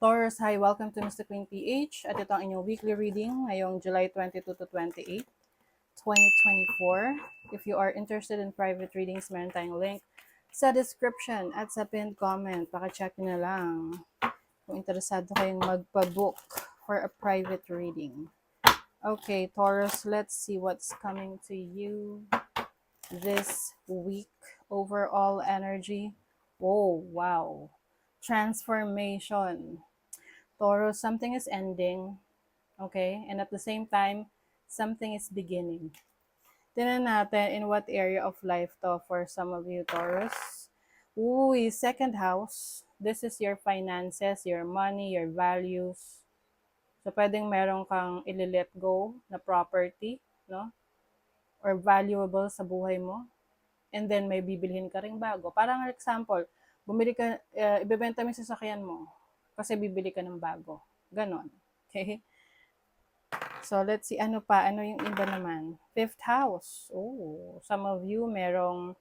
Taurus, hi, welcome to Mr. Queen PH at ito ang inyong weekly reading ngayong July 22 to 28, 2024. If you are interested in private readings, meron tayong link sa description at sa pinned comment. Paka-check nyo na lang kung interesado kayong magpa-book for a private reading. Okay, Taurus, let's see what's coming to you this week. Overall energy. Oh, wow. Transformation. Taurus, something is ending, okay? And at the same time, something is beginning. Tingnan natin in what area of life to for some of you, Taurus. Uy, second house. This is your finances, your money, your values. So, pwedeng meron kang ili-let go na property, no? Or valuable sa buhay mo. And then, may bibilhin ka ring bago. Parang example, bumili ka, ibebenta mo yung sasakyan mo kasi bibili ka ng bago. Ganon. Okay? So, let's see. Ano pa? Ano yung iba naman? Fifth house. Oh, some of you merong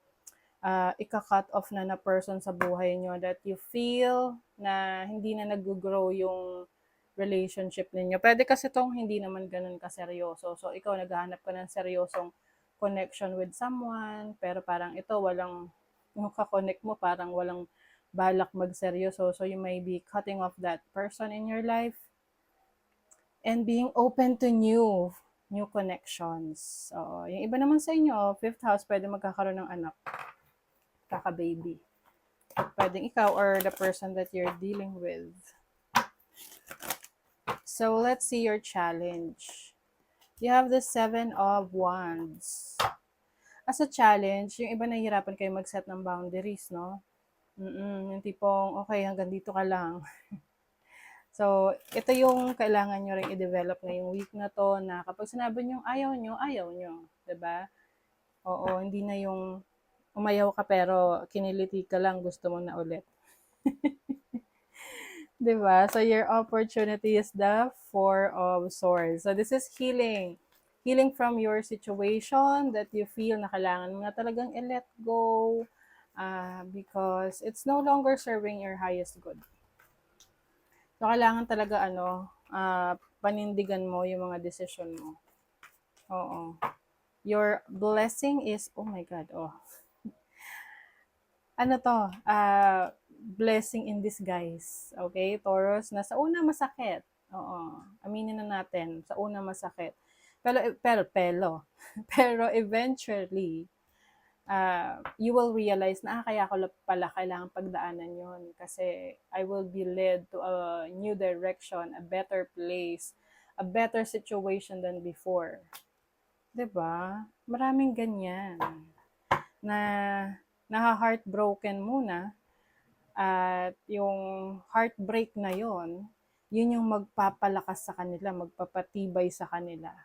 ika-cut off na person sa buhay nyo that you feel na hindi na nag-grow yung relationship ninyo. Pwede kasi itong hindi naman ganun kaseryoso. So, ikaw naghahanap ka ng seryosong connection with someone, pero parang ito walang, yung ka-connect mo parang walang balak magseryoso. So, you may be cutting off that person in your life and being open to new connections. So, yung iba naman sa inyo, fifth house, pwede magkakaroon ng anak, kaka-baby. Pwedeng ikaw or the person that you're dealing with. So, let's see your challenge. You have the 7 of Wands. As a challenge, yung iba nahihirapan kayo mag-set ng boundaries, no? Yung tipong, okay, hanggang dito ka lang. So, ito yung kailangan nyo rin i-develop ngayong week na to, na kapag sinabi nyo ayaw nyo. Diba? Oo, hindi na yung umayaw ka pero kiniliti ka lang, gusto mo na ulit. Diba? So, your opportunity is the 4 of Swords. So, this is healing. Healing from your situation that you feel na kailangan mo na talagang i-let go because it's no longer serving your highest good. So, kailangan talaga panindigan mo yung mga decision mo. Oo. Your blessing is, oh my God, ano to? Blessing in disguise. Okay, Taurus, na sa una masakit. Oo. Aminin na natin, sa una masakit. Pero eventually, you will realize na kaya ko pala kailangan pagdaanan yon kasi I will be led to a new direction, a better place, a better situation than before. 'Di ba? Maraming ganyan na heartbroken muna at yung heartbreak na yon, yun yung magpapalakas sa kanila, magpapatibay sa kanila.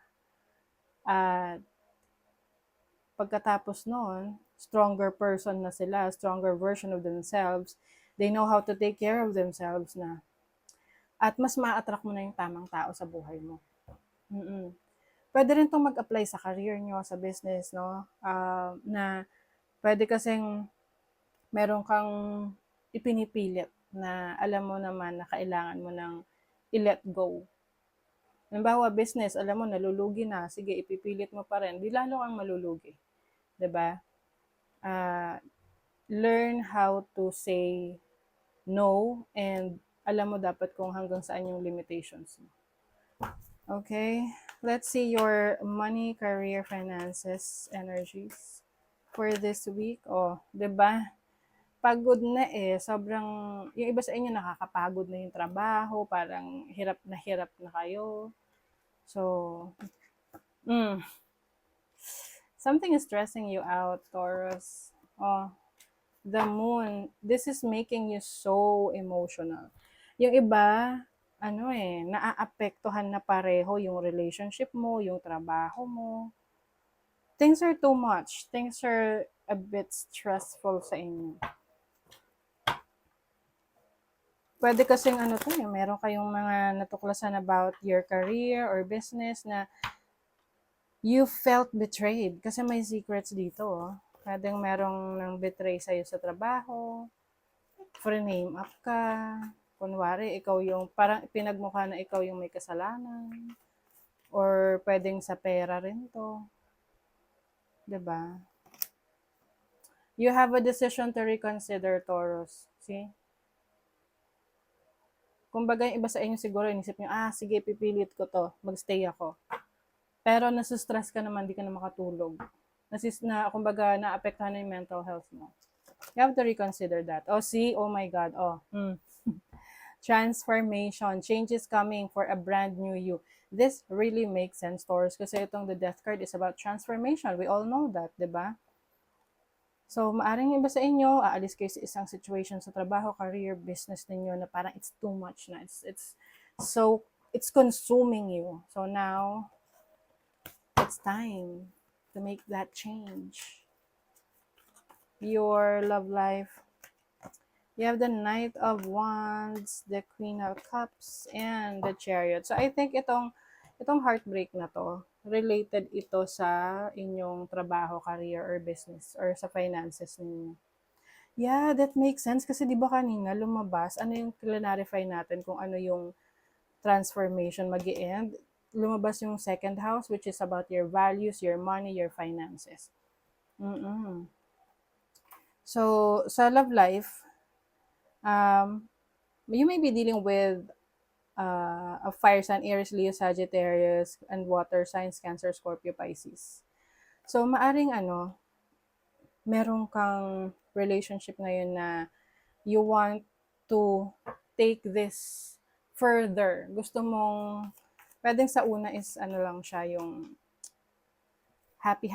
At pagkatapos noon, stronger person na sila, stronger version of themselves. They know how to take care of themselves na. At mas ma-attract mo na yung tamang tao sa buhay mo. Pwede rin itong mag-apply sa career nyo, sa business, no? Na pwede kasing meron kang ipinipilit na alam mo naman na kailangan mo nang i-let go. Halimbawa, business, alam mo, nalulugi na. Sige, ipipilit mo pa rin. Di lalo kang malulugi. 'Di ba? Learn how to say no and alam mo dapat kung hanggang saan yung limitations mo. Okay, let's see your money, career, finances, energies for this week. 'di ba? Pagod na sobrang, yung iba sa inyo nakakapagod na yung trabaho, parang hirap na kayo. So, something is stressing you out, Taurus. The moon, this is making you so emotional. Yung iba, naaapektuhan na pareho yung relationship mo, yung trabaho mo. Things are too much. Things are a bit stressful sa inyo. Pwede kasing meron kayong mga natuklasan about your career or business na you felt betrayed kasi may secrets dito. Pwedeng merong nang betray sa'yo sa trabaho, free name up ka, Kunwari, ikaw yung, parang pinagmukha na ikaw yung may kasalanan. Or pwedeng sa pera rin to. 'Di ba? You have a decision to reconsider, Taurus. See? Kumbaga, yung iba sa inyo siguro, inisip nyo, sige, pipilit ko to. Magstay ako. Pero nasustress ka naman, di ka na makatulog. Kumbaga, naapektuhan na yung mental health mo. You have to reconsider that. Oh, see? Oh my God. Oh. Transformation. Change is coming for a brand new you. This really makes sense, Taurus. Kasi itong the death card is about transformation. We all know that, di ba? So, maaring iba sa inyo, aalis kayo sa isang situation sa trabaho, career, business ninyo na parang it's too much na. It's consuming you. So now, it's time to make that change. Your love life. You have the Knight of Wands, the Queen of Cups, and the Chariot. So, I think itong heartbreak na to, related ito sa inyong trabaho, career, or business, or sa finances ninyo. Yeah, that makes sense. Kasi di ba kanina lumabas, ano yung clarify natin kung ano yung transformation mag-end? Lumabas yung second house, which is about your values, your money, your finances. So, sa love life, you may be dealing with a fire sign, Aries, Leo, Sagittarius, and water signs, Cancer, Scorpio, Pisces. So, maaring meron kang relationship ngayon na you want to take this further. Gusto mong, pwedeng sa una is lang siya yung happy.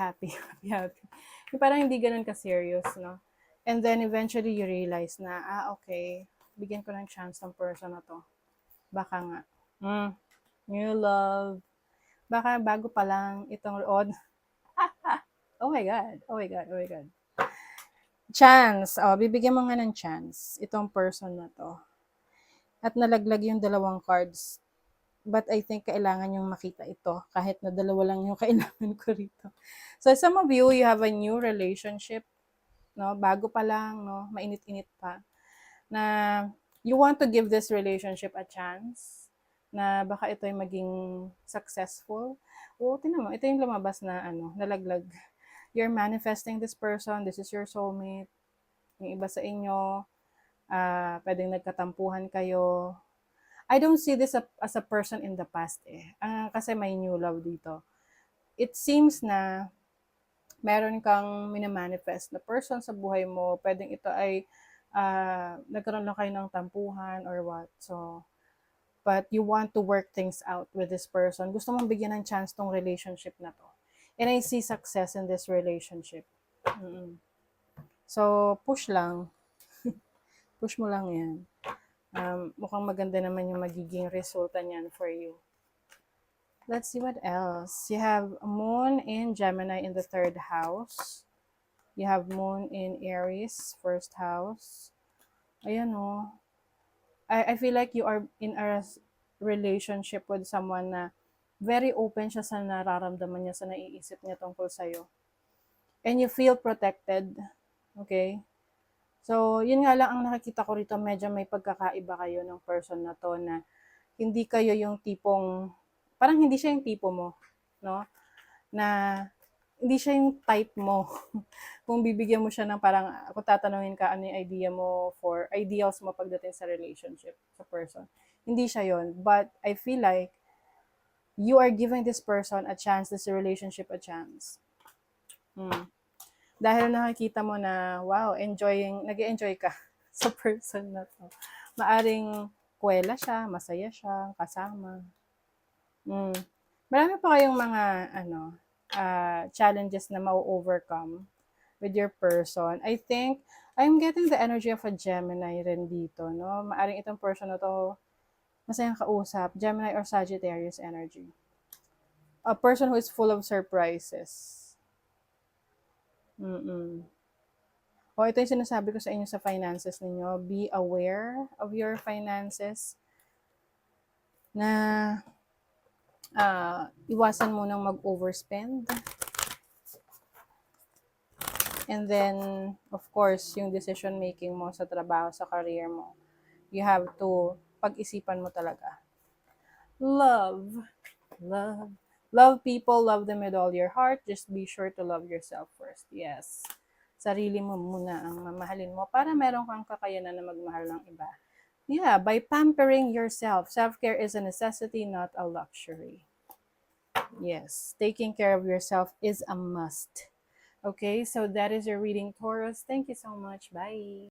Yung parang hindi ganun ka-serious, no? And then eventually you realize na, okay, bigyan ko ng chance ng person na to. Baka nga, new love. Baka bago pa lang itong road. Oh my God. Chance. Bibigyan mo nga ng chance itong person na to. At nalaglag yung dalawang cards. But I think kailangan yung makita ito kahit na dalawa lang yung kailangan ko rito. So some of you have a new relationship, no? Bago pa lang, no? Mainit-init pa. Na you want to give this relationship a chance na baka ito ay maging successful. Tingnan mo, ito yung lumabas na nalaglag. You're manifesting this person, this is your soulmate. Yung iba sa inyo, pwedeng nagkatampuhan kayo. I don't see this as a person in the past kasi may new love dito. It seems na meron kang minamanifest na person sa buhay mo. Pwedeng ito ay nagkaroon lang kayo ng tampuhan or what. So, but you want to work things out with this person. Gusto mong bigyan ng chance tong relationship na to. And I see success in this relationship. So, push lang. Push mo lang yan. Mukhang maganda naman yung magiging resulta niyan for you. Let's see what else. You have Moon in Gemini in the 3rd house. You have Moon in Aries, 1st house. Ayan o. I feel like you are in a relationship with someone na very open siya sa nararamdaman niya, sa naiisip niya tungkol sa'yo. And you feel protected. Okay? So, yun nga lang ang nakikita ko rito, medyo may pagkakaiba kayo ng person na to na hindi kayo yung tipong, parang hindi siya yung tipo mo, no? Na hindi siya yung type mo. Kung bibigyan mo siya ng parang, kung tatanungin ka ano yung idea mo for ideals mo pagdating sa relationship, sa person. Hindi siya yon. But I feel like you are giving this person a chance, this relationship a chance. Dahil nakikita mo na, wow, nag-enjoy ka sa person na to. Maaring kuwela siya, masaya siya, kasama. Marami pa kayong mga challenges na ma-overcome with your person. I think, I'm getting the energy of a Gemini rin dito, no? Maaring itong person na to, masayang kausap, Gemini or Sagittarius energy. A person who is full of surprises. Ito yung sinasabi ko sa inyo sa finances ninyo. Be aware of your finances. Na iwasan mo nang mag-overspend. And then, of course, yung decision making mo sa trabaho, sa career mo. You have to pag-isipan mo talaga. Love. Love. Love people, love them with all your heart. Just be sure to love yourself first. Yes. Sarili mo muna ang mamahalin mo para meron kang kakayanan na magmahal ng iba. Yeah, by pampering yourself. Self-care is a necessity, not a luxury. Yes, taking care of yourself is a must. Okay, so that is your reading, Taurus. Thank you so much. Bye.